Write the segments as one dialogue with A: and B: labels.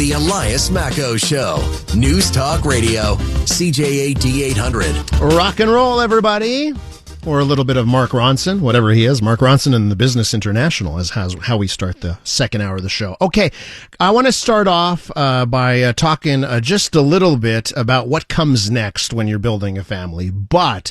A: The Elias Makos Show. News Talk Radio. CJAD 800.
B: Rock and roll, everybody. Or a little bit of Mark Ronson, whatever he is. Mark Ronson and the Business International is how we start the second hour of the show. Okay, I want to start off by talking just a little bit about what comes next when you're building a family. But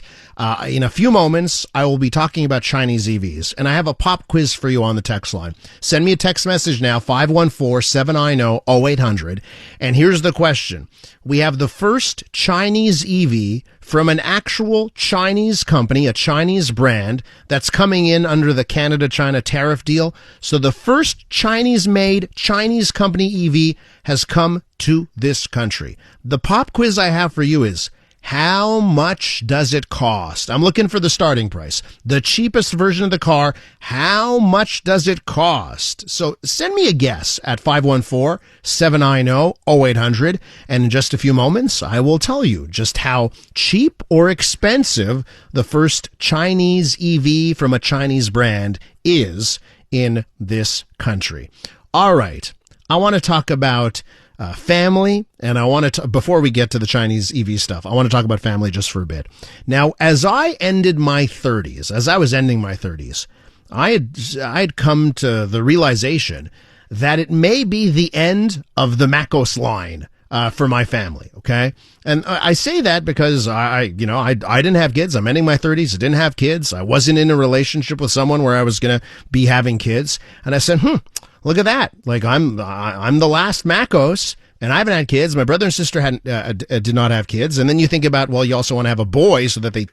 B: in a few moments, I will be talking about Chinese EVs. And I have a pop quiz for you on the text line. Send me a text message now, 514-790-0800. And here's the question. We have the first Chinese EV from an actual Chinese company, a Chinese brand, that's coming in under the Canada-China tariff deal. So the first Chinese-made, Chinese company EV has come to this country. The pop quiz I have for you is, how much does it cost? I'm looking for the starting price. The cheapest version of the car, how much does it cost? So send me a guess at 514-790-0800. And in just a few moments, I will tell you just how cheap or expensive the first Chinese EV from a Chinese brand is in this country. All right. I want to talk about family, and I want to, before we get to the Chinese EV stuff, I want to talk about family just for a bit. Now, as I ended my 30s, as I was ending my 30s, I had come to the realization that it may be the end of the Makos line for my family, okay? And I say that because I didn't have kids. I'm ending my 30s. I didn't have kids. I wasn't in a relationship with someone where I was going to be having kids. And I said, look at that. Like, I'm the last Makos, and I haven't had kids. My brother and sister did not have kids. And then you think about, well, you also want to have a boy so that they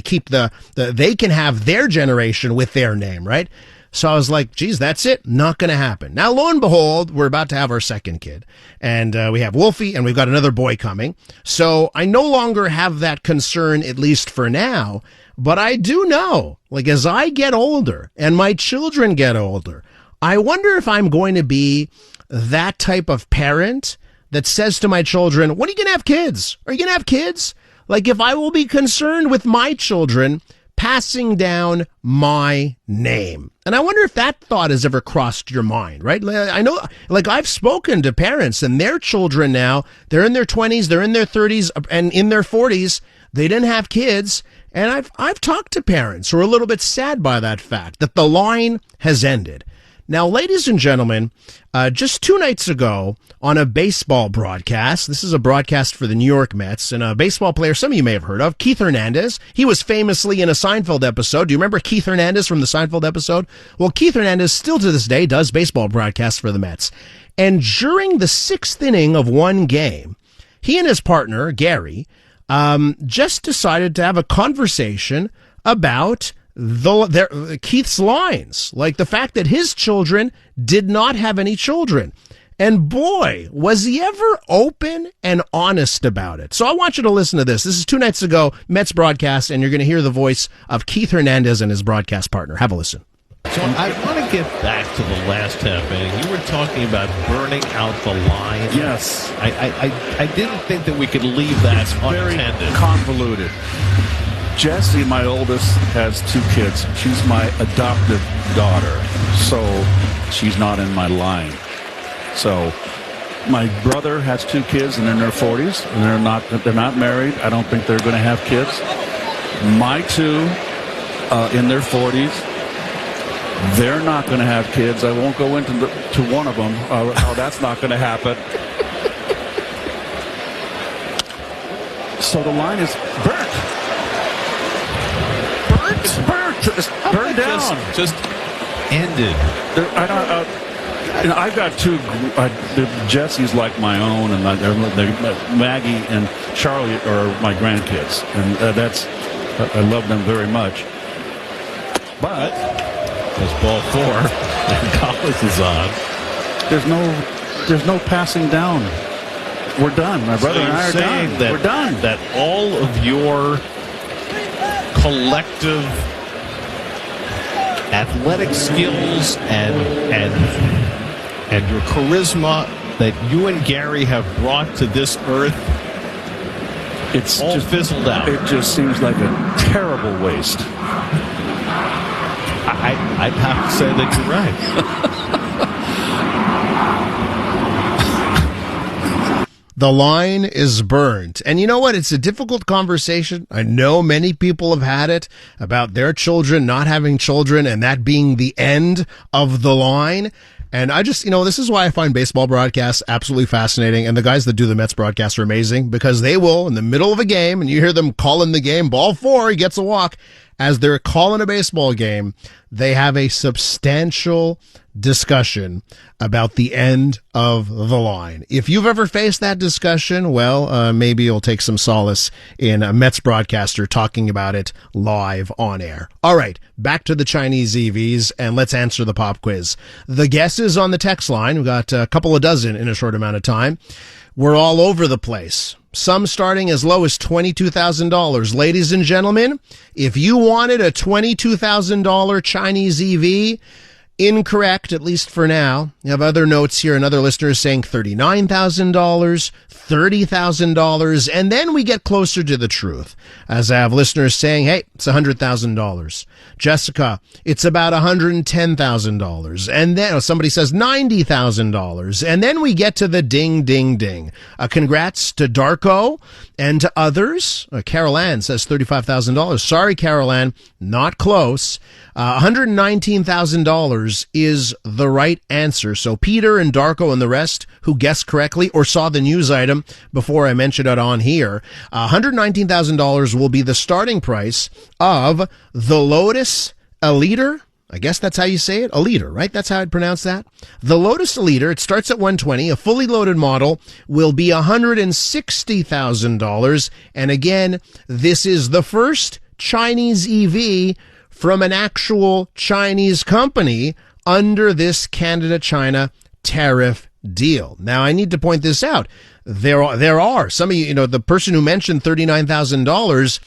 B: keep they can have their generation with their name, right? So I was like, geez, that's it. Not going to happen. Now, lo and behold, we're about to have our second kid. And we have Wolfie, and we've got another boy coming. So I no longer have that concern, at least for now. But I do know, like, as I get older and my children get older, I wonder if I'm going to be that type of parent that says to my children, when are you going to have kids? Are you going to have kids? Like, if I will be concerned with my children passing down my name. And I wonder if that thought has ever crossed your mind, right? I know, like, I've spoken to parents and their children now, they're in their 20s, they're in their 30s, and in their 40s, they didn't have kids. And I've talked to parents who are a little bit sad by that fact, that the line has ended. Now, ladies and gentlemen, just 2 nights ago on a baseball broadcast, this is a broadcast for the New York Mets, and a baseball player some of you may have heard of, Keith Hernandez. He was famously in a Seinfeld episode. Do you remember Keith Hernandez from the Seinfeld episode? Well, Keith Hernandez still to this day does baseball broadcasts for the Mets. And during the 6th inning of one game, he and his partner, Gary, just decided to have a conversation about Keith's lines, like the fact that his children did not have any children. And boy, was he ever open and honest about it. So I want you to listen to this. This is 2 nights ago, Mets broadcast, and you're going to hear the voice of Keith Hernandez and his broadcast partner. Have a listen.
C: So I want to get back to the last half inning. You were talking about burning out the line.
D: Yes.
C: I didn't think that we could leave that unattended.
D: Very convoluted. Jessie, my oldest, has 2 kids. She's my adopted daughter, so she's not in my line. So my brother has 2 kids, and they're in their 40s, and they're not married. I don't think they're going to have kids. My 2 in their 40s, they're not going to have kids. I won't go into to one of them how that's not going to happen. So the line is burnt. It's burnt. It's burned down.
C: Just ended.
D: I've got 2. Jesse's like my own, and Maggie and Charlie are my grandkids, and I love them very much. But
C: there's ball 4, and Collins is on.
D: There's no passing down. We're done. My brother and I are done. We're done.
C: That all of your collective athletic skills and your charisma that you and Gary have brought to this earth, it's all just fizzled out.
D: It just seems like a terrible waste.
C: I'd have to say that you're right.
B: The line is burned. And you know what? It's a difficult conversation. I know many people have had it about their children not having children and that being the end of the line. And I just, this is why I find baseball broadcasts absolutely fascinating. And the guys that do the Mets broadcasts are amazing because they will, in the middle of a game, and you hear them calling the game, ball 4, he gets a walk. As they're calling a baseball game, they have a substantial discussion about the end of the line. If you've ever faced that discussion, well, maybe you'll take some solace in a Mets broadcaster talking about it live on air. All right, back to the Chinese EVs, and let's answer the pop quiz. The guesses on the text line, we've got a couple of dozen in a short amount of time. We're all over the place. Some starting as low as $22,000. Ladies and gentlemen, if you wanted a $22,000 Chinese EV, incorrect, at least for now. You have other notes here and other listeners saying $39,000, $30,000, and then we get closer to the truth. As I have listeners saying, hey, it's $100,000. Jessica, it's about $110,000. And then somebody says $90,000. And then we get to the ding, ding, ding. Congrats to Darko and to others. Carol Ann says $35,000. Sorry, Carol Ann, not close. $119,000 is the right answer. So Peter and Darko and the rest who guessed correctly or saw the news item before I mentioned it on here, $119,000 will be the starting price of the Lotus Eliter. I guess that's how you say it. Eliter, right? That's how I'd pronounce that. The Lotus Eliter, it starts at $120,000. A fully loaded model will be $160,000. And again, this is the first Chinese EV from an actual Chinese company under this Canada-China tariff deal. Now, I need to point this out. There are some of you, the person who mentioned $39,000,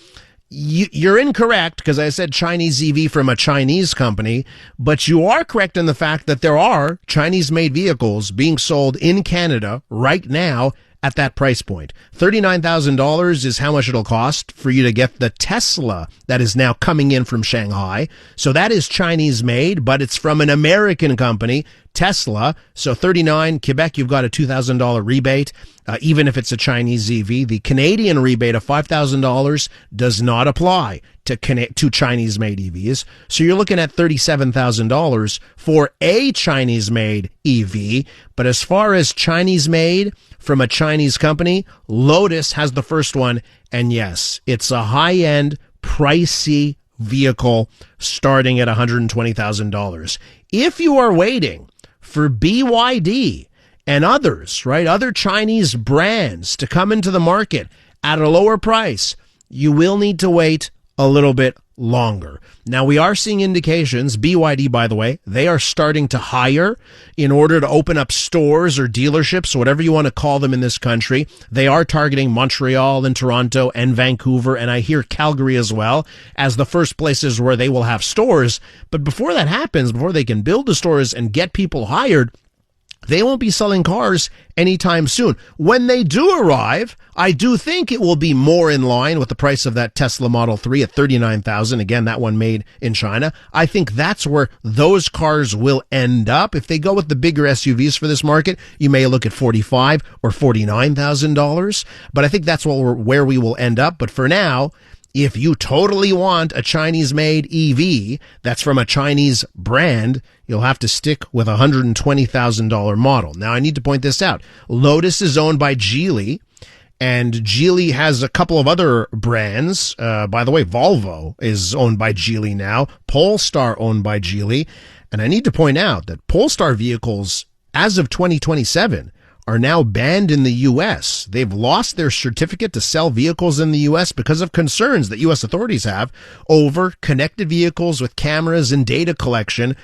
B: you're incorrect because I said Chinese EV from a Chinese company, but you are correct in the fact that there are Chinese-made vehicles being sold in Canada right now at that price point. $39,000 is how much it'll cost for you to get the Tesla that is now coming in from Shanghai. So that is Chinese made, but it's from an American company, Tesla. So $39,000, Quebec, you've got a $2,000 rebate. Even if it's a Chinese EV, the Canadian rebate of $5,000 does not apply to Chinese-made EVs. So you're looking at $37,000 for a Chinese-made EV. But as far as Chinese-made from a Chinese company, Lotus has the first one. And yes, it's a high-end, pricey vehicle starting at $120,000. If you are waiting for BYD and others, right, other Chinese brands to come into the market at a lower price, you will need to wait a little bit longer. Now, we are seeing indications, BYD, by the way, they are starting to hire in order to open up stores or dealerships, whatever you want to call them in this country. They are targeting Montreal and Toronto and Vancouver, and I hear Calgary as well, as the first places where they will have stores. But before that happens, before they can build the stores and get people hired, they won't be selling cars anytime soon. When they do arrive, I do think it will be more in line with the price of that Tesla Model 3 at $39,000. Again, that one made in China. I think that's where those cars will end up. If they go with the bigger SUVs for this market, you may look at $45,000 or $49,000. But I think that's where we will end up. But for now, if you totally want a Chinese-made EV that's from a Chinese brand, you'll have to stick with a $120,000 model. Now, I need to point this out. Lotus is owned by Geely, and Geely has a couple of other brands. By the way, Volvo is owned by Geely now. Polestar owned by Geely. And I need to point out that Polestar vehicles, as of 2027, are now banned in the U.S. They've lost their certificate to sell vehicles in the U.S. because of concerns that U.S. authorities have over connected vehicles with cameras and data collection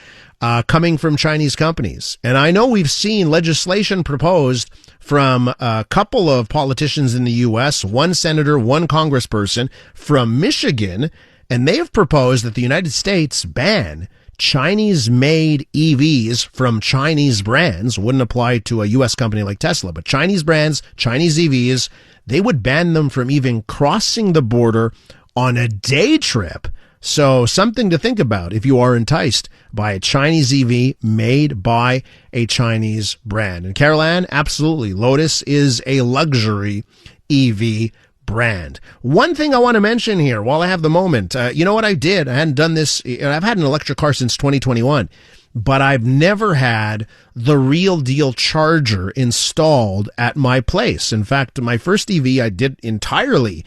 B: coming from Chinese companies. And I know we've seen legislation proposed from a couple of politicians in the U.S., one senator, one congressperson from Michigan, and they have proposed that the United States ban Chinese-made EVs from Chinese brands. Wouldn't apply to a U.S. company like Tesla, but Chinese brands, Chinese EVs, they would ban them from even crossing the border on a day trip So something to think about if you are enticed by a Chinese EV made by a Chinese brand. And Carol Ann, absolutely. Lotus is a luxury EV brand. One thing I want to mention here while I have the moment, you know what I did? I hadn't done this. I've had an electric car since 2021. But I've never had the real deal charger installed at my place. In fact, my first EV I did entirely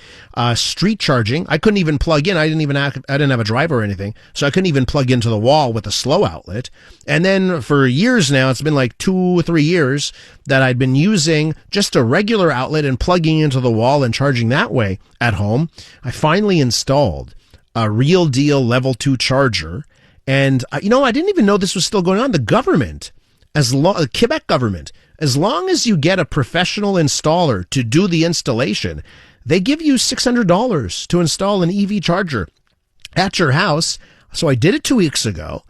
B: street charging. I couldn't even plug in. I didn't have a driver or anything, so I couldn't even plug into the wall with a slow outlet. And then for years now, it's been like 2 or 3 years that I'd been using just a regular outlet and plugging into the wall and charging that way at home. I finally installed a real deal level 2 charger. And, I didn't even know this was still going on. The government, the Quebec government, as long as you get a professional installer to do the installation, they give you $600 to install an EV charger at your house. So I did it 2 weeks ago.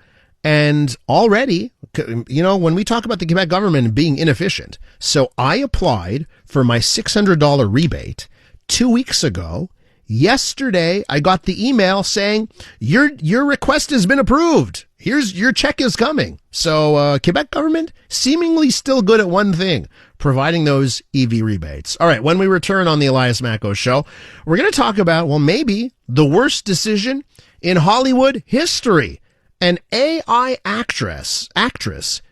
B: And already, when we talk about the Quebec government being inefficient, so I applied for my $600 rebate 2 weeks ago. Yesterday, I got the email saying your request has been approved. Your check is coming. So Quebec government seemingly still good at one thing, providing those EV rebates. All right, when we return on the Elias Makos Show, we're going to talk about, maybe the worst decision in Hollywood history. An AI actress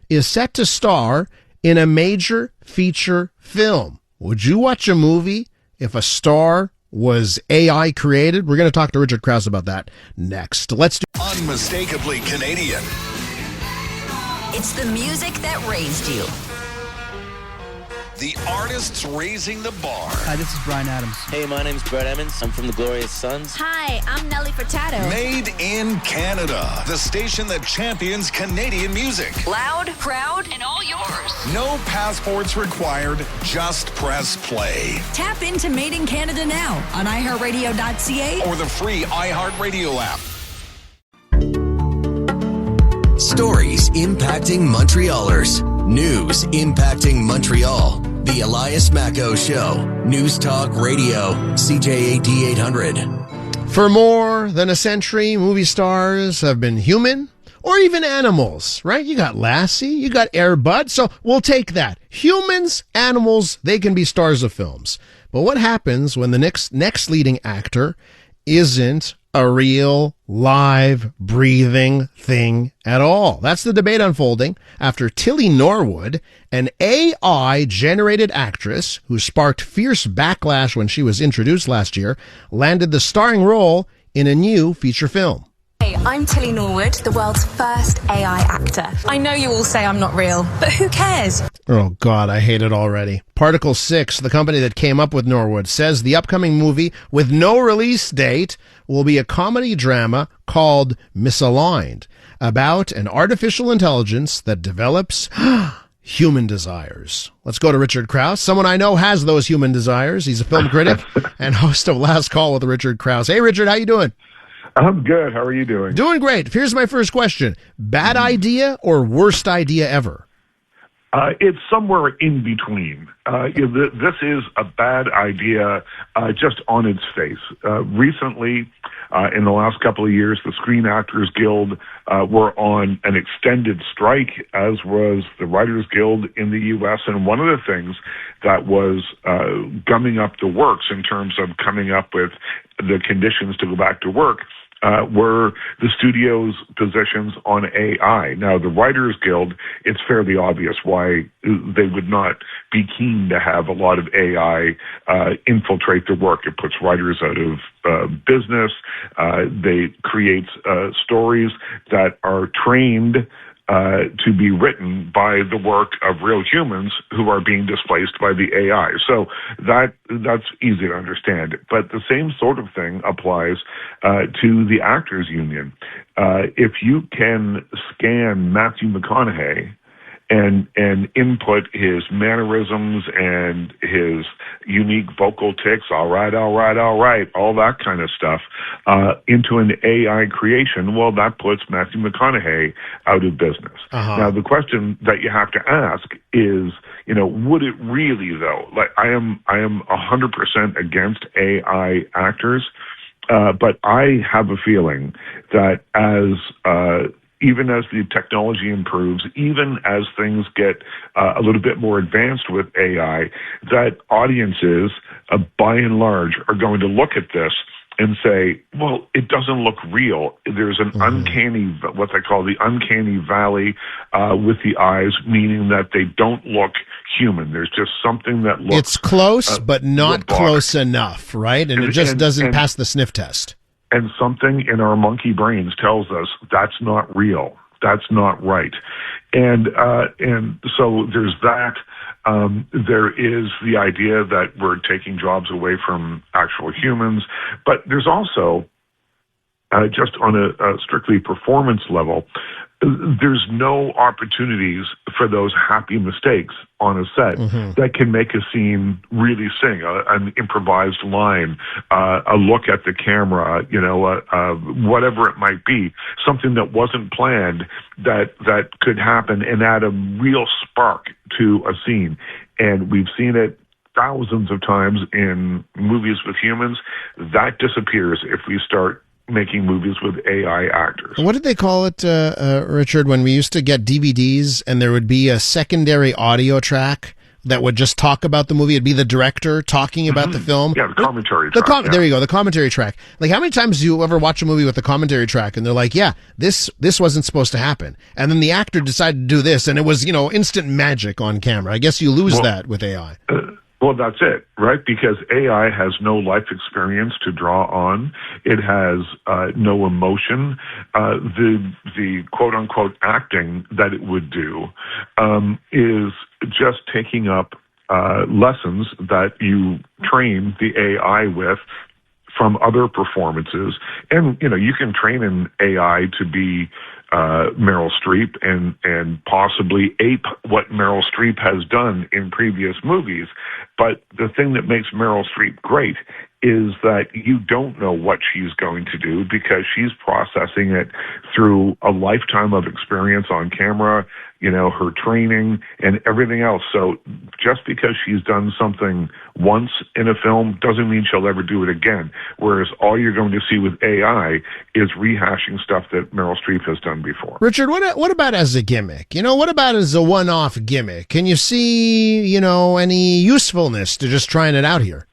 B: is set to star in a major feature film. Would you watch a movie if a star was AI created? We're going to talk to Richard Crouse about that next. Let's do
A: Unmistakably Canadian.
E: It's the music that raised you.
A: The artists raising the bar.
F: Hi, this is Brian Adams.
G: Hey, my name's Brett Emmons. I'm from the Glorious Sons.
E: Hi, I'm Nelly Furtado.
A: Made in Canada. The station that champions Canadian music.
E: Loud, proud, and all yours.
A: No passports required. Just press play.
E: Tap into Made in Canada now on iHeartRadio.ca
A: Or the free iHeartRadio app.
H: Stories impacting Montrealers. News impacting Montreal. The Elias Makos Show. News Talk Radio. CJAD 800.
B: For more than a century, movie stars have been human or even animals, right? You got Lassie, you got Air Bud, so we'll take that. Humans, animals, they can be stars of films. But what happens when the next leading actor isn't a real, live, breathing thing at all? That's the debate unfolding after Tilly Norwood, an AI-generated actress who sparked fierce backlash when she was introduced last year, landed the starring role in a new feature film.
I: Hey, I'm Tilly Norwood, the world's first AI actor. I know you all say I'm not real, but who cares?
B: Oh, God, I hate it already. Particle 6, the company that came up with Norwood, says the upcoming movie with no release date will be a comedy drama called Misaligned, about an artificial intelligence that develops human desires. Let's go to Richard Crouse, someone I know has those human desires. He's a film critic and host of Last Call with Richard Crouse. Hey, Richard, how you doing?
J: I'm good. How are you doing?
B: Doing great. Here's my first question. Bad idea or worst idea ever?
J: It's somewhere in between. This is a bad idea just on its face. Recently, in the last couple of years, the Screen Actors Guild were on an extended strike, as was the Writers Guild in the U.S. And one of the things that was gumming up the works in terms of coming up with the conditions to go back to work were the studio's positions on AI. Now, the Writers Guild, it's fairly obvious why they would not be keen to have a lot of AI infiltrate their work. It puts writers out of business. They create stories that are trained to be written by the work of real humans who are being displaced by the AI. So that's easy to understand. But the same sort of thing applies to the Actors Union. If you can scan Matthew McConaughey and input his mannerisms and his unique vocal tics, all right, all that kind of stuff, into an AI creation, well, that puts Matthew McConaughey out of business. Now, the question that you have to ask is, would it really, though? Like, I am 100% against AI actors. But I have a feeling that even as the technology improves, even as things get a little bit more advanced with AI, that audiences, by and large, are going to look at this and say, well, it doesn't look real. There's an uncanny, what they call the uncanny valley with the eyes, meaning that they don't look human. There's just something that looks...
B: It's close, but not close enough, right? And it just doesn't pass the sniff test.
J: And something in our monkey brains tells us that's not real. That's not right. And so there's that. There is the idea that we're taking jobs away from actual humans, but there's also, just on a strictly performance level, there's no opportunities for those happy mistakes on a set that can make a scene really sing, an improvised line, a look at the camera, whatever it might be, something that wasn't planned that could happen and add a real spark to a scene. And we've seen it thousands of times in movies with humans. That disappears if we start making movies with AI actors.
B: What did they call it, Richard, when we used to get DVDs and there would be a secondary audio track that would just talk about the movie? It'd be the director talking about the film.
J: Yeah, the commentary track.
B: There you go, the commentary track. Like, how many times do you ever watch a movie with the commentary track and they're like, yeah, this wasn't supposed to happen. And then the actor decided to do this and it was, instant magic on camera. I guess you lose that with AI.
J: Well, that's it, right? Because AI has no life experience to draw on. It has no emotion. The quote-unquote acting that it would do is just taking up lessons that you train the AI with from other performances. And, you can train an AI to be Meryl Streep and possibly ape what Meryl Streep has done in previous movies. But the thing that makes Meryl Streep great is that you don't know what she's going to do because she's processing it through a lifetime of experience on camera, her training and everything else. So just because she's done something once in a film doesn't mean she'll ever do it again. Whereas all you're going to see with AI is rehashing stuff that Meryl Streep has done before.
B: Richard, what about as a gimmick? What about as a one-off gimmick? Can you see, any usefulness to just trying it out here?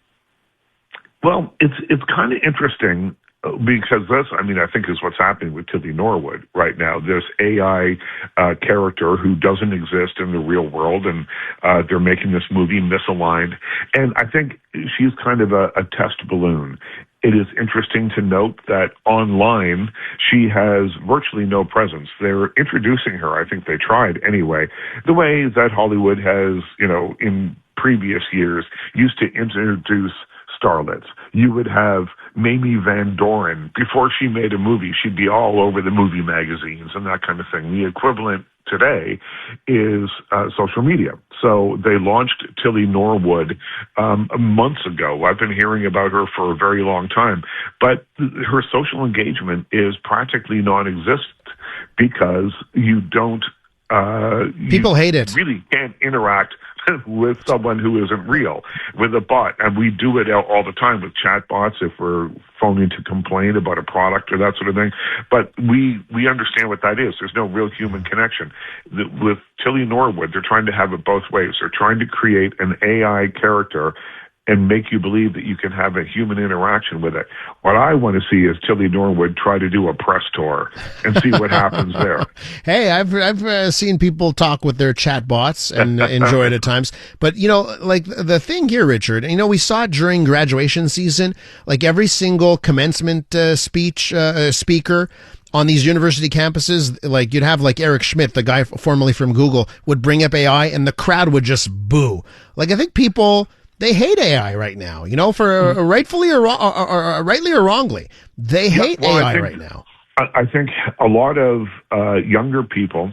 J: Well, it's kind of interesting because this, I think, is what's happening with Tilly Norwood right now. This AI character who doesn't exist in the real world, and they're making this movie misaligned. And I think she's kind of a test balloon. It is interesting to note that online she has virtually no presence. They're introducing her, I think they tried anyway, the way that Hollywood has, in previous years, used to introduce starlets. You would have Mamie Van Doren. Before she made a movie, she'd be all over the movie magazines and that kind of thing. The equivalent today is social media. So they launched Tilly Norwood months ago. I've been hearing about her for a very long time. But her social engagement is practically non-existent because you don't...
B: people hate it.
J: Really can't interact with someone who isn't real, with a bot. And we do it all the time with chatbots if we're phoning to complain about a product or that sort of thing. But we understand what that is. There's no real human connection. With Tilly Norwood, they're trying to have it both ways. They're trying to create an AI character and make you believe that you can have a human interaction with it. What I want to see is Tilly Norwood try to do a press tour and see what happens there.
B: Hey, I've seen people talk with their chatbots and enjoy it at times. But, like the thing here, Richard, we saw it during graduation season, like every single commencement speech speaker on these university campuses, like you'd have like Eric Schmidt, the guy formerly from Google, would bring up AI and the crowd would just boo. Like, I think people... they hate AI right now, for rightfully or rightly or wrongly. They hate AI right now.
J: I think a lot of younger people,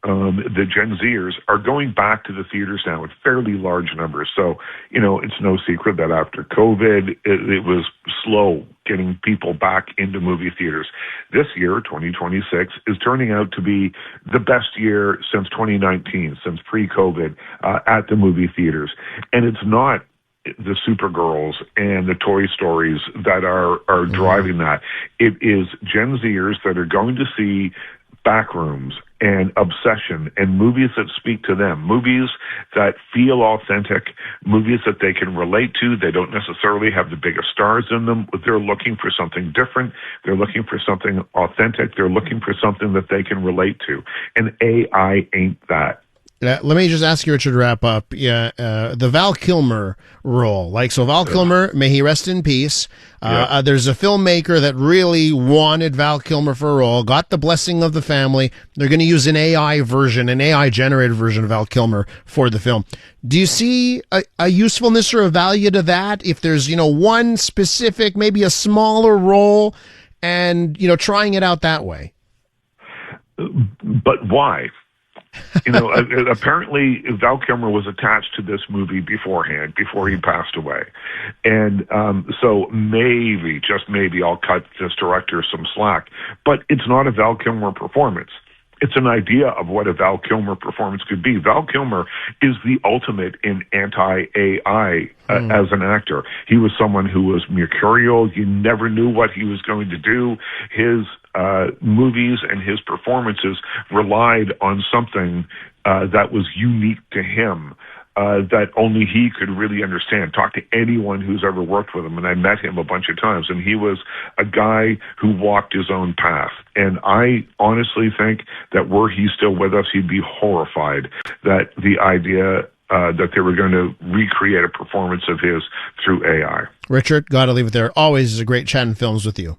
J: the Gen Zers, are going back to the theaters now with fairly large numbers. So, it's no secret that after COVID, it was slow getting people back into movie theaters. This year, 2026, is turning out to be the best year since 2019, since pre-COVID, at the movie theaters. And it's not the Supergirls and the Toy Stories that are driving that. It is Gen Zers that are going to see Backrooms and Obsession and movies that speak to them, movies that feel authentic, movies that they can relate to. They don't necessarily have the biggest stars in them. They're looking for something different. They're looking for something authentic. They're looking for something that they can relate to. And AI ain't that.
B: Let me just ask you, Richard, to wrap up. The Val Kilmer role. Val Kilmer, may he rest in peace. There's a filmmaker that really wanted Val Kilmer for a role, got the blessing of the family. They're going to use an AI-generated version of Val Kilmer for the film. Do you see a usefulness or a value to that? If there's, one specific, maybe a smaller role and, trying it out that way?
J: But why? Apparently Val Kilmer was attached to this movie beforehand, before he passed away. And so maybe, just maybe, I'll cut this director some slack. But it's not a Val Kilmer performance. It's an idea of what a Val Kilmer performance could be. Val Kilmer is the ultimate in anti-AI as an actor. He was someone who was mercurial. You never knew what he was going to do. His movies and his performances relied on something that was unique to him, that only he could really understand. Talk to anyone who's ever worked with him, and I met him a bunch of times, and he was a guy who walked his own path. And I honestly think that were he still with us, he'd be horrified that the idea that they were going to recreate a performance of his through AI.
B: Richard, gotta leave it there. Always is a great chatting films with you.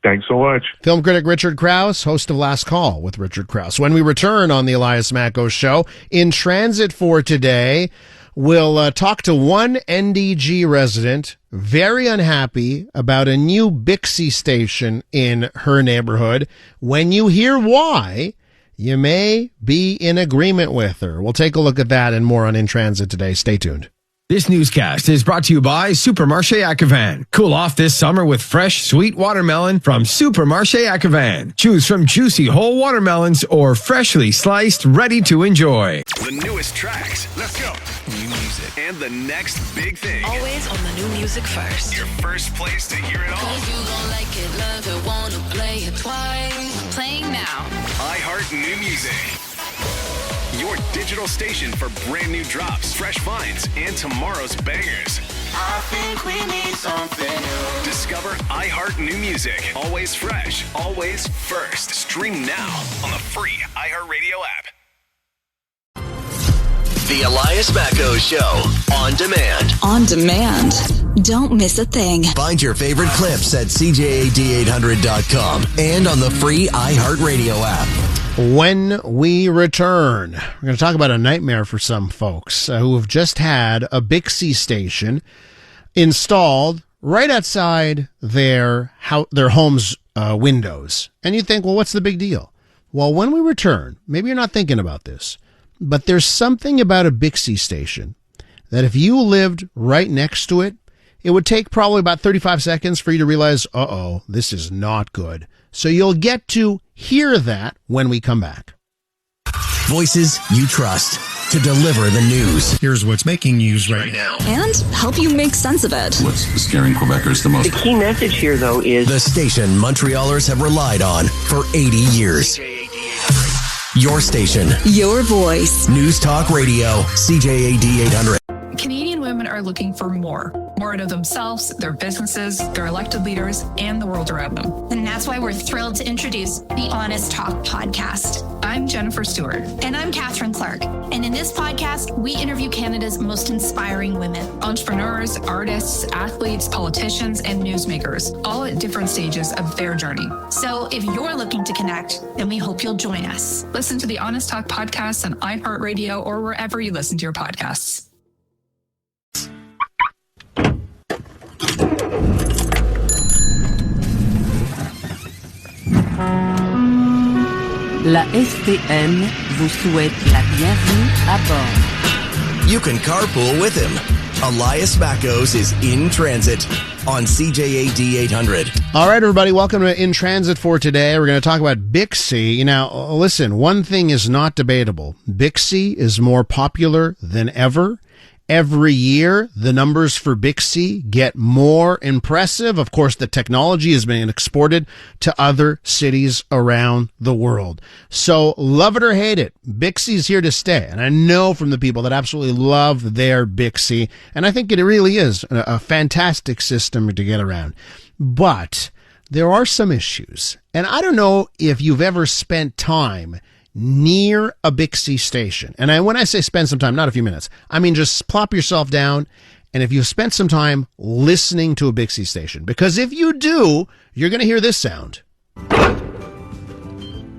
J: Thanks so much.
B: Film critic Richard Crouse, host of Last Call with Richard Crouse. When we return on the Elias Makos Show, in transit for today, we'll talk to one NDG resident very unhappy about a new BIXI station in her neighborhood. When you hear why, you may be in agreement with her. We'll take a look at that and more on In Transit today. Stay tuned.
F: This newscast is brought to you by Supermarché Acavan. Cool off this summer with fresh, sweet watermelon from Supermarché Acavan. Choose from juicy whole watermelons or freshly sliced, ready to enjoy.
K: The newest tracks. Let's go. New music. And the next big thing.
E: Always on the new music first.
K: Your first place to hear it all.
E: 'Cause you gon' like it, love it, wanna play it twice. Playing now.
K: iHeart New Music. Your digital station for brand new drops, fresh finds, and tomorrow's bangers.
L: I think we need something new.
K: Discover iHeart New Music. Always fresh, always first. Stream now on the free iHeartRadio app.
H: The Elias Makos Show, on demand.
E: On demand. Don't miss a thing.
H: Find your favorite clips at CJAD800.com and on the free iHeartRadio app.
B: When we return, we're going to talk about a nightmare for some folks who have just had a BIXI station installed right outside their home's windows. And you think, well, what's the big deal? Well, when we return, maybe you're not thinking about this, but there's something about a BIXI station that if you lived right next to it, it would take probably about 35 seconds for you to realize, this is not good. So you'll get to hear that when we come back.
H: Voices you trust to deliver the news.
M: Here's what's making news right now.
E: And help you make sense of it.
M: What's scaring Quebecers the most?
N: The key message here, though, is
H: the station Montrealers have relied on for 80 years. Your station.
E: Your voice.
H: News Talk Radio, CJAD 800.
O: Canadian women are looking for more out of themselves, their businesses, their elected leaders, and the world around them.
P: And that's why we're thrilled to introduce the Honest Talk podcast.
O: I'm Jennifer Stewart.
P: And I'm Catherine Clark. And in this podcast, we interview Canada's most inspiring women.
O: Entrepreneurs, artists, athletes, politicians, and newsmakers, all at different stages of their journey.
P: So if you're looking to connect, then we hope you'll join us.
O: Listen to the Honest Talk podcast on iHeartRadio or wherever you listen to your podcasts.
Q: La STN vous souhaite la bienvenue à bord.
H: You can carpool with him. Elias Makos is in transit on CJAD 800.
B: All right, everybody, welcome to In Transit for today. We're going to talk about BIXI. Now, listen, one thing is not debatable. BIXI is more popular than ever, Every year, the numbers for BIXI get more impressive. Of course, the technology is being exported to other cities around the world. So love it or hate it, BIXI is here to stay. And I know from the people that absolutely love their BIXI. And I think it really is a fantastic system to get around. But there are some issues. And I don't know if you've ever spent time near a BIXI station. And when I say spend some time, not a few minutes, I mean just plop yourself down, and if you've spent some time listening to a BIXI station, because if you do, you're going to hear this sound.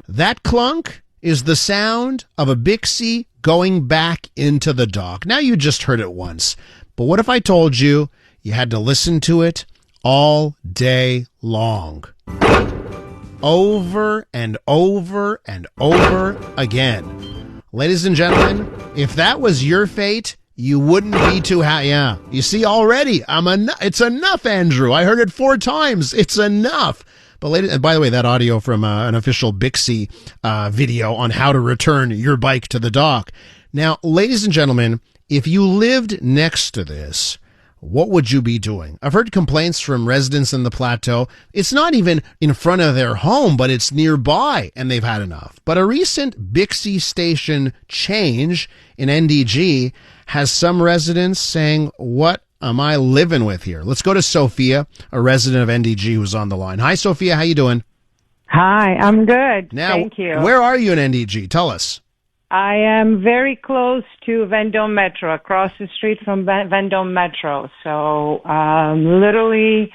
B: That clunk is the sound of a BIXI going back into the dock. Now you just heard it once, but what if I told you you had to listen to it all day long? Over and over and over again. Ladies and gentlemen, if that was your fate, you wouldn't be too happy. Yeah, you see already, it's enough, Andrew. I heard it 4 times. It's enough. But and by the way, that audio from an official BIXI video on how to return your bike to the dock. Now, ladies and gentlemen, if you lived next to this, what would you be doing? I've heard complaints from residents in the plateau. It's not even in front of their home, but it's nearby, and they've had enough. But a recent BIXI station change in NDG has some residents saying, what am I living with here? Let's go to Sophia, a resident of NDG who's on the line. Hi, Sophia. How you doing?
N: Hi, I'm good.
B: Now,
N: thank you.
B: Where are you in NDG? Tell us.
N: I am very close to Vendôme Metro, across the street from Vendôme Metro. So, literally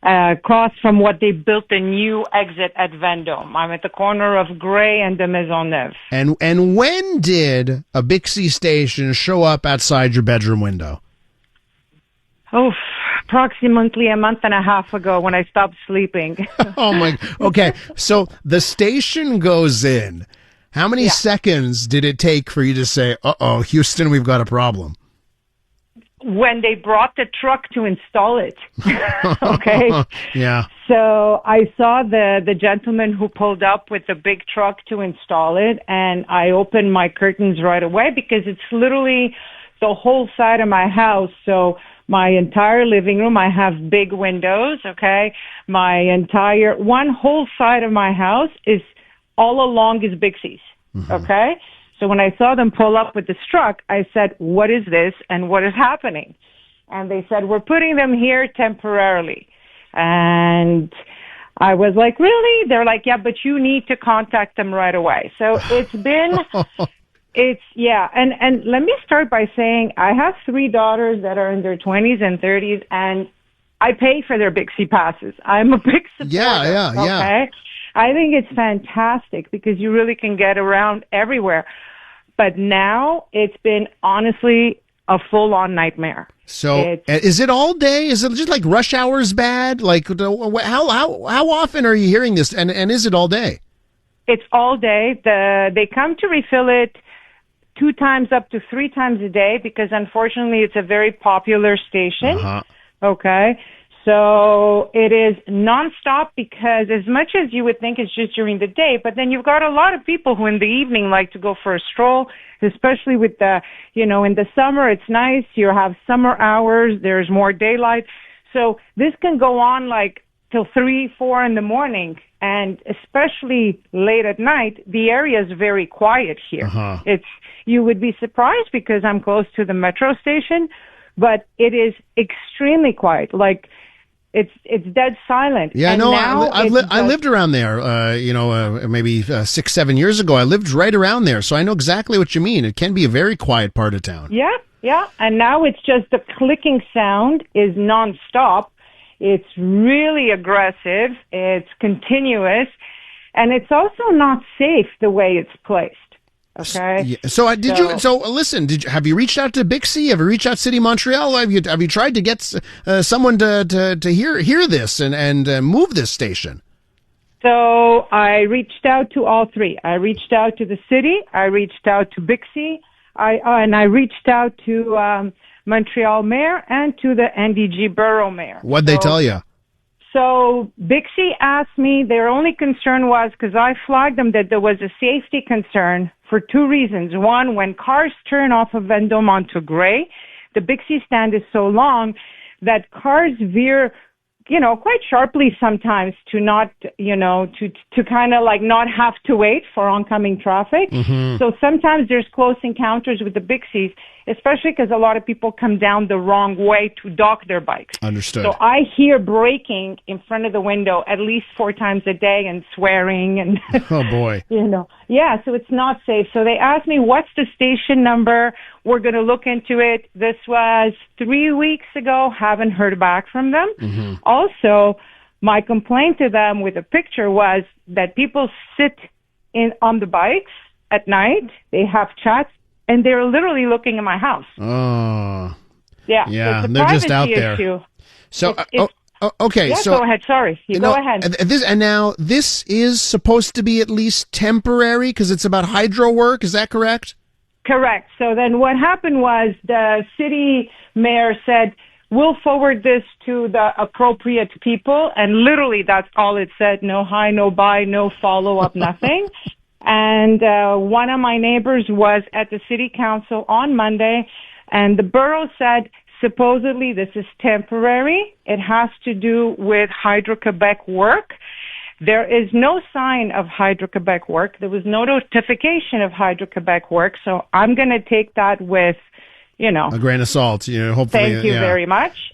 N: across from what they built a new exit at Vendôme. I'm at the corner of Gray and de Maisonneuve.
B: And when did a BIXI station show up outside your bedroom window?
N: Oh, approximately a month and a half ago when I stopped sleeping.
B: Oh my, okay. So the station goes in. How many seconds did it take for you to say, uh-oh, Houston, we've got a problem?
N: When they brought the truck to install it. Okay.
B: Yeah.
N: So I saw the gentleman who pulled up with the big truck to install it, and I opened my curtains right away because it's literally the whole side of my house. So my entire living room, I have big windows, okay? My entire, one whole side of my house is all along is BIXI's, okay? So when I saw them pull up with this truck, I said, what is this and what is happening? And they said, we're putting them here temporarily. And I was like, really? They're like, yeah, but you need to contact them right away. So it's been, and let me start by saying I have 3 daughters that are in their 20s and 30s, and I pay for their BIXI passes. I'm a big supporter.
B: Yeah.
N: Okay? I think it's fantastic because you really can get around everywhere. But now it's been honestly a full-on nightmare.
B: So is it all day? Is it just like rush hours bad? Like how often are you hearing this? And is it all day?
N: It's all day. They come to refill it 2 times up to 3 times a day because unfortunately it's a very popular station. Okay. So it is nonstop because as much as you would think it's just during the day, but then you've got a lot of people who in the evening like to go for a stroll, especially with the, in the summer, it's nice. You have summer hours. There's more daylight. So this can go on like till 3, 4 in the morning. And especially late at night, the area is very quiet here. You would be surprised because I'm close to the metro station, but it is extremely quiet. Like, it's dead silent.
B: Yeah,
N: and
B: no, I lived around there, maybe 6, 7 years ago. I lived right around there, so I know exactly what you mean. It can be a very quiet part of town.
N: Yeah. And now it's just the clicking sound is nonstop. It's really aggressive. It's continuous. And it's also not safe the way it's placed. Okay.
B: So listen, have you reached out to BIXI? Have you reached out to City Montreal? Have you tried to get someone to hear this and move this station?
N: So I reached out to all 3. I reached out to the city. I reached out to BIXI. And I reached out to Montreal mayor and to the NDG borough mayor.
B: What'd they tell you?
N: So BIXI asked me, their only concern was, because I flagged them that there was a safety concern for 2 reasons. One, when cars turn off of Vendôme onto Gray, the BIXI stand is so long that cars veer, quite sharply sometimes to not, to kind of like not have to wait for oncoming traffic.
B: Mm-hmm.
N: So sometimes there's close encounters with the BIXIs, especially because a lot of people come down the wrong way to dock their bikes.
B: Understood.
N: So I hear braking in front of the window at least 4 times a day and swearing and,
B: oh boy.
N: Yeah, so it's not safe. So they asked me, what's the station number? We're going to look into it. This was 3 weeks ago. Haven't heard back from them.
B: Mm-hmm.
N: Also, my complaint to them with a picture was that people sit on the bikes at night. They have chats, and they're literally looking at my house.
B: Oh.
N: Yeah.
B: Yeah,
N: it's a
B: they're just out
N: privacy
B: there.
N: issue.
B: So,
N: Okay,
B: so
N: go ahead. Sorry, go ahead.
B: This is supposed to be at least temporary because it's about hydro work. Is that correct?
N: Correct. So then what happened was the city mayor said, we'll forward this to the appropriate people. And literally that's all it said. No hi, no bye, no follow-up, nothing. And one of my neighbors was at the city council on Monday, and the borough said, supposedly this is temporary. It has to do with Hydro-Quebec work. There is no sign of Hydro-Quebec work. There was no notification of Hydro-Quebec work. So I'm going to take that with,
B: a grain of salt. Hopefully.
N: Thank you very much.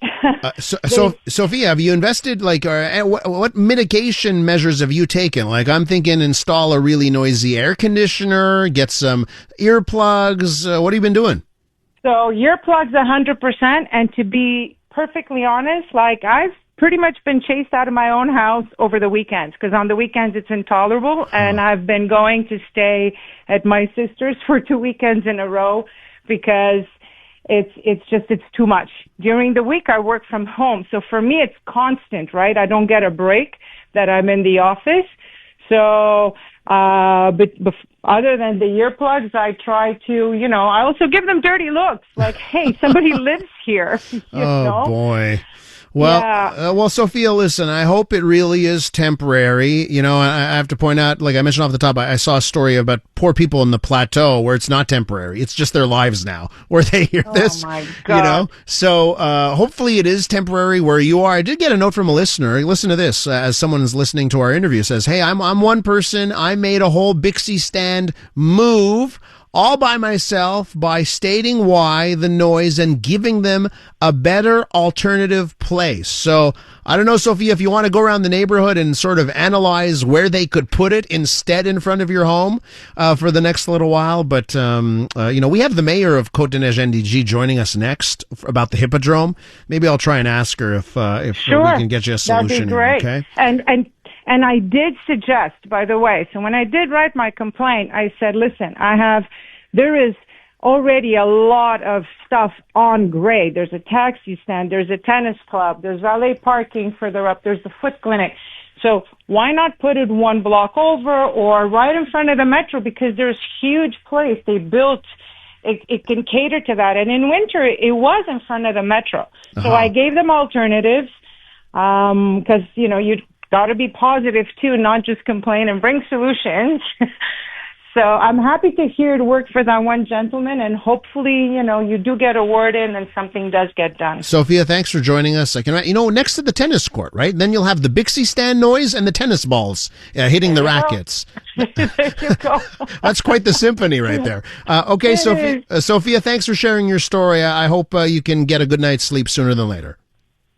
B: So, Sophia, have you invested, what mitigation measures have you taken? Like, I'm thinking install a really noisy air conditioner, get some earplugs. What have you been doing?
N: So earplugs 100%. And to be perfectly honest, I've pretty much been chased out of my own house over the weekends because on the weekends it's intolerable. And I've been going to stay at my sister's for 2 weekends in a row because it's too much. During the week I work from home. So for me it's constant, right? I don't get a break that I'm in the office. So, but other than the earplugs, I try to, I also give them dirty looks. Like, hey, somebody lives here. You know?
B: Boy. Well, Sophia, listen, I hope it really is temporary. I have to point out, like I mentioned off the top, I saw a story about poor people in the plateau where it's not temporary. It's just their lives now where they hear this.
N: Oh, my God.
B: So hopefully it is temporary where you are. I did get a note from a listener. Listen to this as someone is listening to our interview. Says, hey, I'm one person. I made a whole BIXI stand move all by myself by stating why, the noise, and giving them a better alternative place. So I don't know, Sophia, if you want to go around the neighborhood and sort of analyze where they could put it instead in front of your home for the next little while. But, we have the mayor of Cote-des-Neiges NDG joining us next about the Hippodrome. Maybe I'll try and ask her if we can get you a solution.
N: That'd be great.
B: Okay?
N: And I did suggest, by the way, so when I did write my complaint, I said, listen, there is already a lot of stuff on grade. There's a taxi stand, there's a tennis club, there's valet parking further up, there's the foot clinic. So why not put it one block over or right in front of the metro? Because there's huge place they built. It can cater to that. And in winter, it was in front of the metro. So I gave them alternatives because, you'd got to be positive too, not just complain and bring solutions. So I'm happy to hear it worked for that one gentleman, and hopefully, you do get a word in and something does get done.
B: Sophia, thanks for joining us. Next to the tennis court, right? Then you'll have the BIXI stand noise and the tennis balls hitting the rackets.
N: There you go.
B: That's quite the symphony right there. Okay, Sophia, thanks for sharing your story. I hope you can get a good night's sleep sooner than later.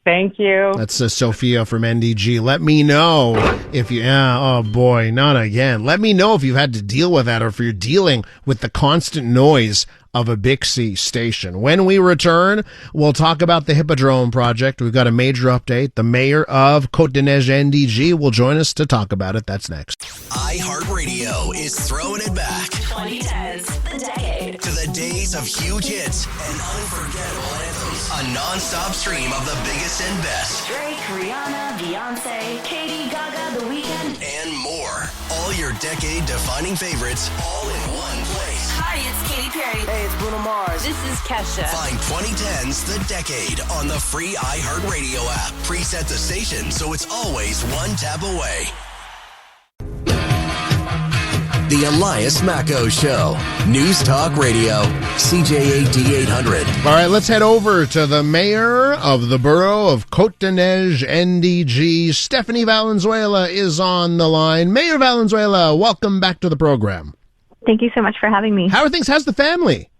N: Thank you.
B: That's Sophia from NDG. Let me know if you, oh boy, not again. Let me know if you've had to deal with that or if you're dealing with the constant noise of a BIXI station. When we return, we'll talk about the Hippodrome project. We've got a major update. The mayor of Cote-des-Neiges NDG will join us to talk about it. That's next.
H: iHeartRadio is throwing it back.
P: 2010s, the decade.
H: To the days of huge hits and unforgettable anthems. A non-stop stream of the biggest and best.
P: Drake, Rihanna, Beyonce, Katy, Gaga, The Weeknd,
H: and more. All your decade-defining favorites, all in one place.
P: Hi, it's Katy Perry.
G: Hey, it's Bruno Mars.
P: This is Kesha.
H: Find 2010's The Decade on the free iHeartRadio app. Preset the station so it's always one tap away.
A: The Elias Makos Show. News Talk Radio, CJAD 800.
B: All right, let's head over to the mayor of the borough of Cote-des-Neiges NDG. Stephanie Valenzuela is on the line. Mayor Valenzuela, welcome back to the program.
R: Thank you so much for having me.
B: How are things? How's the family?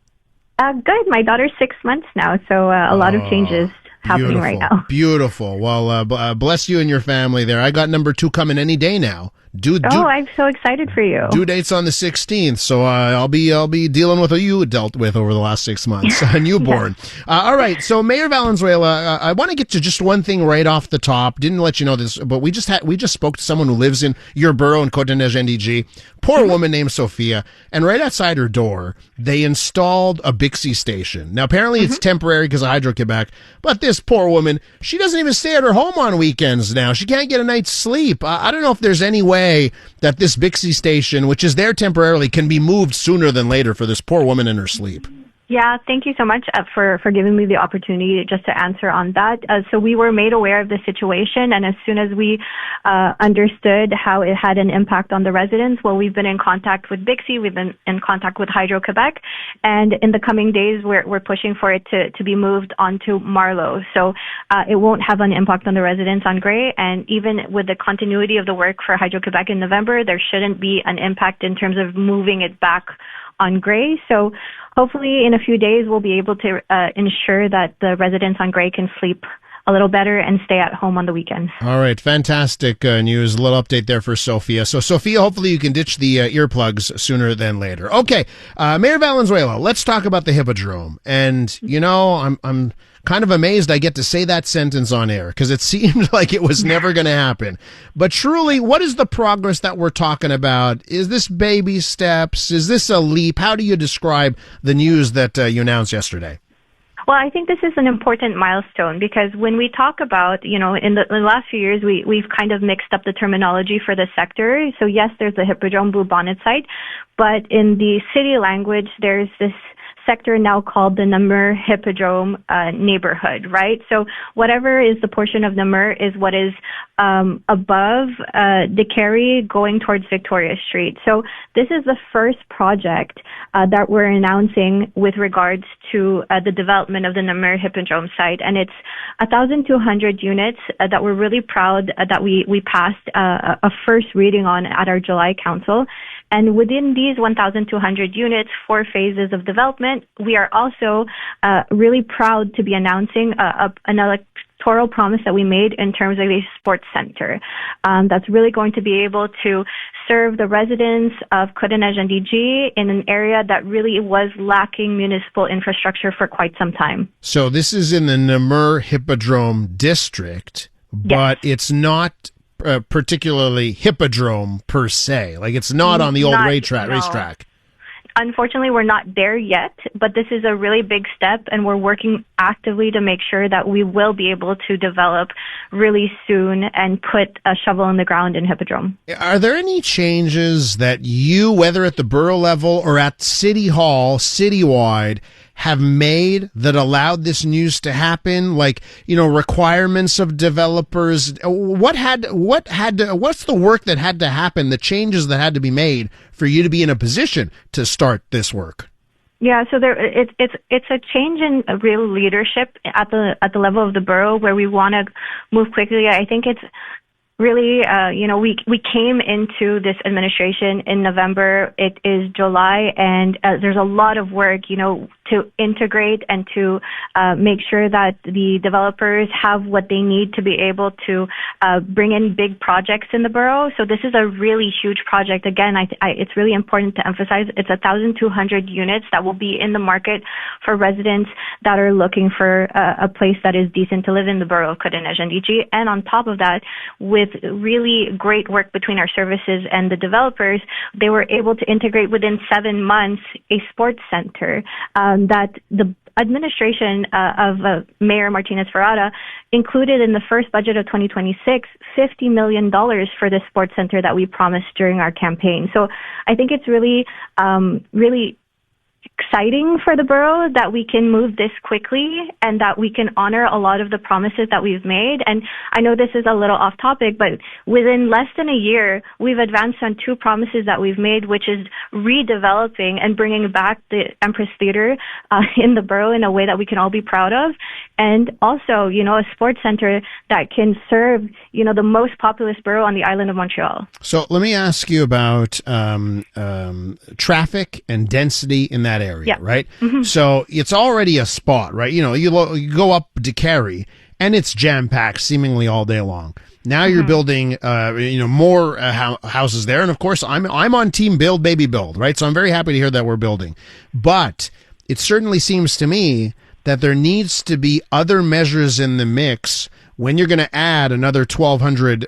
R: Good. My daughter's 6 months now, so a lot of changes happening right now.
B: Beautiful. Well, bless you and your family there. I got number 2 coming any day now.
R: I'm so excited for you.
B: Due date's on the 16th, so I'll be dealing with what you dealt with over the last 6 months. A newborn. Yes. All right, so Mayor Valenzuela, I want to get to just one thing right off the top. Didn't let you know this, but we just spoke to someone who lives in your borough in Cote-des-Neiges NDG. Poor woman named Sophia, and right outside her door, they installed a BIXI station. Now, apparently it's temporary because of Hydro-Quebec, but this poor woman, she doesn't even stay at her home on weekends now. She can't get a night's sleep. I don't know if there's any way that this BIXI station, which is there temporarily, can be moved sooner than later for this poor woman in her sleep.
R: Yeah, thank you so much for giving me the opportunity just to answer on that. So we were made aware of the situation, and as soon as we understood how it had an impact on the residents, well, we've been in contact with BIXI, we've been in contact with Hydro-Quebec, and in the coming days, we're pushing for it to be moved onto Marlow. So it won't have an impact on the residents on Grey, and even with the continuity of the work for Hydro-Quebec in November, there shouldn't be an impact in terms of moving it back on Grey. So hopefully in a few days we'll be able to ensure that the residents on Grey can sleep a little better and stay at home on the weekends.
B: All right, fantastic news. A little update there for Sophia. So Sophia, hopefully you can ditch the earplugs sooner than later. Okay, Mayor Valenzuela, let's talk about the Hippodrome. And you know, I'm kind of amazed I get to say that sentence on air because it seemed like it was never going to happen. But truly, what is the progress that we're talking about? Is this baby steps? Is this a leap? How do you describe the news that you announced yesterday?
R: Well, I think this is an important milestone because when we talk about, you know, in the last few years, we've kind of mixed up the terminology for the sector. So yes, there's the Hippodrome Blue Bonnet site, but in the city language, there's this sector now called the Namur Hippodrome neighbourhood, right? So whatever is the portion of Namur is what is above the Carry going towards Victoria Street. So this is the first project that we're announcing with regards to the development of the Namur Hippodrome site, and it's 1,200 units that we're really proud that we passed a first reading on at our July council. And within these 1,200 units, 4 phases of development, we are also really proud to be announcing an electoral promise that we made in terms of a sports center that's really going to be able to serve the residents of Cote-des-Neiges NDG in an area that really was lacking municipal infrastructure for quite some time.
B: So this is in the Namur Hippodrome district, but it's not particularly Hippodrome per se. Like it's not on the old racetrack.
R: Unfortunately, we're not there yet, but this is a really big step, and we're working actively to make sure that we will be able to develop really soon and put a shovel in the ground in Hippodrome.
B: Are there any changes that you, whether at the borough level or at City Hall, citywide, have made that allowed this news to happen? Like, you know, requirements of developers. What's the work that had to happen, the changes that had to be made for you to be in a position to start this work?
R: Yeah, so it's a change in real leadership at the level of the borough where we want to move quickly. I think it's really, we came into this administration in November. It is July, and there's a lot of work, to integrate and to make sure that the developers have what they need to be able to bring in big projects in the borough. So this is a really huge project. Again, it's really important to emphasize it's 1,200 units that will be in the market for residents that are looking for a place that is decent to live in the borough of Cote-des-Neiges NDG. And on top of that, with really great work between our services and the developers, they were able to integrate within 7 months a sports center that the administration of Mayor Martinez Ferrada included in the first budget of 2026, $50 million for the sports center that we promised during our campaign. So I think it's really exciting for the borough that we can move this quickly and that we can honor a lot of the promises that we've made. And I know this is a little off topic, but within less than a year, we've advanced on 2 promises that we've made, which is redeveloping and bringing back the Empress Theater in the borough in a way that we can all be proud of. And also, a sports center that can serve, the most populous borough on the island of Montreal.
B: So let me ask you about traffic and density in that area, right? Mm-hmm. So it's already a spot, right? You go up to Carey and it's jam-packed seemingly all day long. Now you're building, more houses there. And of course, I'm on team build, baby build, right? So I'm very happy to hear that we're building. But it certainly seems to me that there needs to be other measures in the mix when you're going to add another 1,200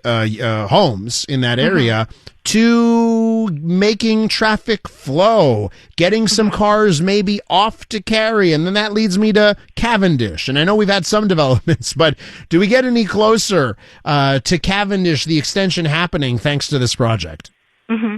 B: homes in that area to making traffic flow, getting some cars maybe off to Carey, and then that leads me to Cavendish. And I know we've had some developments, but do we get any closer to Cavendish, the extension happening thanks to this project?
R: Mm-hmm.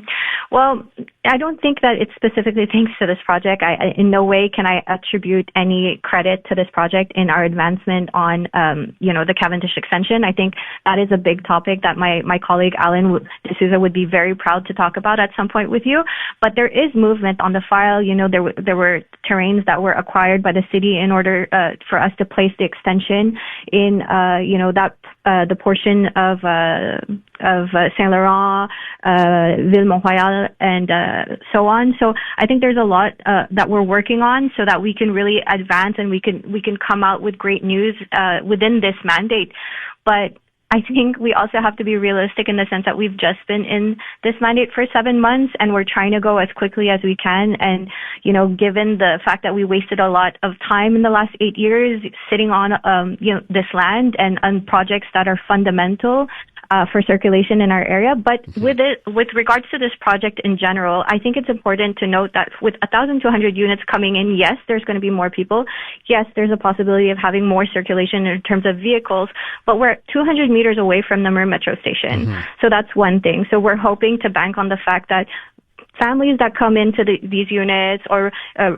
R: Well, I don't think that it's specifically thanks to this project. I in no way can I attribute any credit to this project in our advancement on, the Cavendish extension. I think that is a big topic that my colleague Alan D'Souza would be very proud to talk about at some point with you. But there is movement on the file. There were terrains that were acquired by the city in order for us to place the extension in, the portion of Saint Laurent, Ville Montreal, and so on. So I think there's a lot that we're working on so that we can really advance and we can come out with great news within this mandate. But I think we also have to be realistic in the sense that we've just been in this mandate for 7 months and we're trying to go as quickly as we can. And, given the fact that we wasted a lot of time in the last 8 years sitting on, this land and on projects that are fundamental for circulation in our area. But with regards to this project in general, I think it's important to note that with 1,200 units coming in, yes, there's going to be more people. Yes, there's a possibility of having more circulation in terms of vehicles, but we're 200 meters away from the Metro station. Mm-hmm. So that's one thing. So we're hoping to bank on the fact that families that come into these units or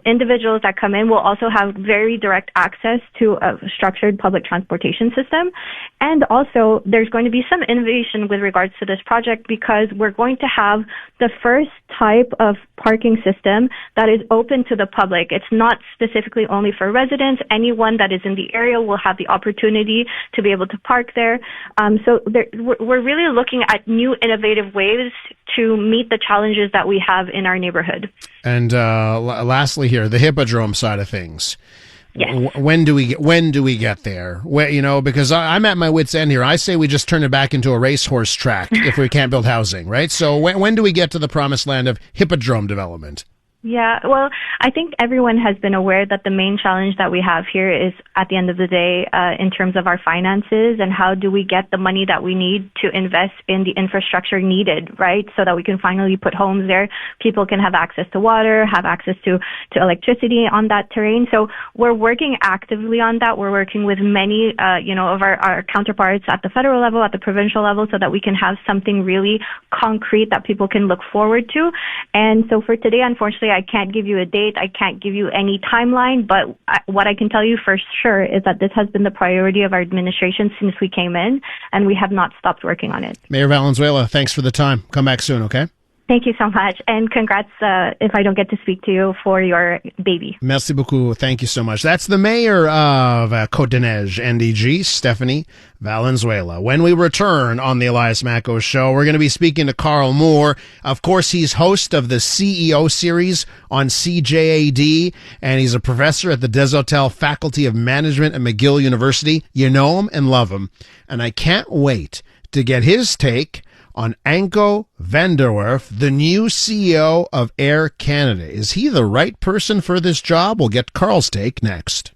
R: individuals that come in will also have very direct access to a structured public transportation system. And also, there's going to be some innovation with regards to this project because we're going to have the first type of parking system that is open to the public. It's not specifically only for residents. Anyone that is in the area will have the opportunity to be able to park there. So we're really looking at new innovative ways to meet the challenges that we have in our neighborhood.
B: And lastly here, the Hippodrome side of things.
R: Yes.
B: When do we get there? Because I'm at my wit's end here. I say we just turn it back into a racehorse track if we can't build housing, right? So when do we get to the promised land of Hippodrome development?
R: Yeah, well, I think everyone has been aware that the main challenge that we have here is, at the end of the day, in terms of our finances and how do we get the money that we need to invest in the infrastructure needed, right? So that we can finally put homes there. People can have access to water, have access to electricity on that terrain. So we're working actively on that. We're working with many, of our counterparts at the federal level, at the provincial level, so that we can have something really concrete that people can look forward to. And so for today, unfortunately, I can't give you a date. I can't give you any timeline, but what I can tell you for sure is that this has been the priority of our administration since we came in, and we have not stopped working on it.
B: Mayor Valenzuela, thanks for the time. Come back soon, okay?
R: Thank you so much, and congrats if I don't get to speak to you for your baby.
B: Merci beaucoup. Thank you so much. That's the mayor of Cote-des-Neiges NDG, Stephanie Valenzuela. When we return on the Elias Makos Show, we're going to be speaking to Carl Moore. Of course, he's host of the CEO series on CJAD, and he's a professor at the Desautels Faculty of Management at McGill University. You know him and love him, and I can't wait to get his take on Anko van der Werf, the new CEO of Air Canada. Is he the right person for this job? We'll get Carl's take next.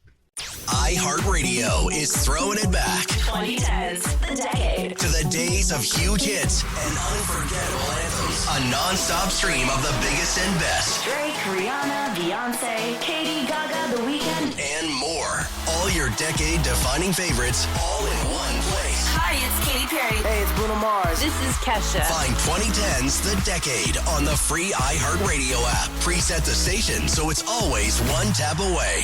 H: iHeartRadio is throwing it back.
P: 2010s, the decade.
H: To the days of huge hits and unforgettable anthems. A non-stop stream of the biggest and best.
P: Drake, Rihanna, Beyonce, Katy, Gaga, The Weeknd,
H: and more. All your decade-defining favorites all in one place.
P: Hi, it's Katy
S: Perry. Hey, it's Bruno Mars.
T: This is Kesha.
H: Find 2010's The Decade on the free iHeartRadio app. Preset the station so it's always one tap away.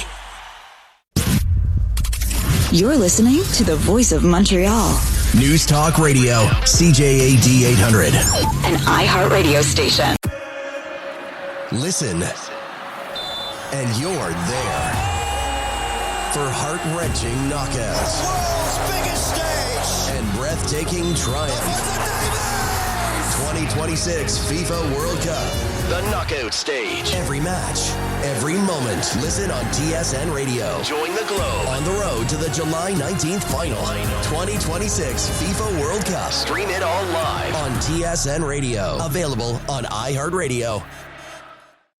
U: You're listening to the Voice of Montreal.
H: News Talk Radio, CJAD 800.
U: An iHeartRadio station.
H: Listen, and you're there for heart-wrenching knockouts.
L: The world's biggest stage.
H: And breathtaking triumph. 2026 FIFA World Cup. The knockout stage. Every match, every moment. Listen on TSN Radio. Join the globe on the road to the July 19th final. 2026 FIFA World Cup. Stream it all live on TSN Radio. Available on iHeartRadio.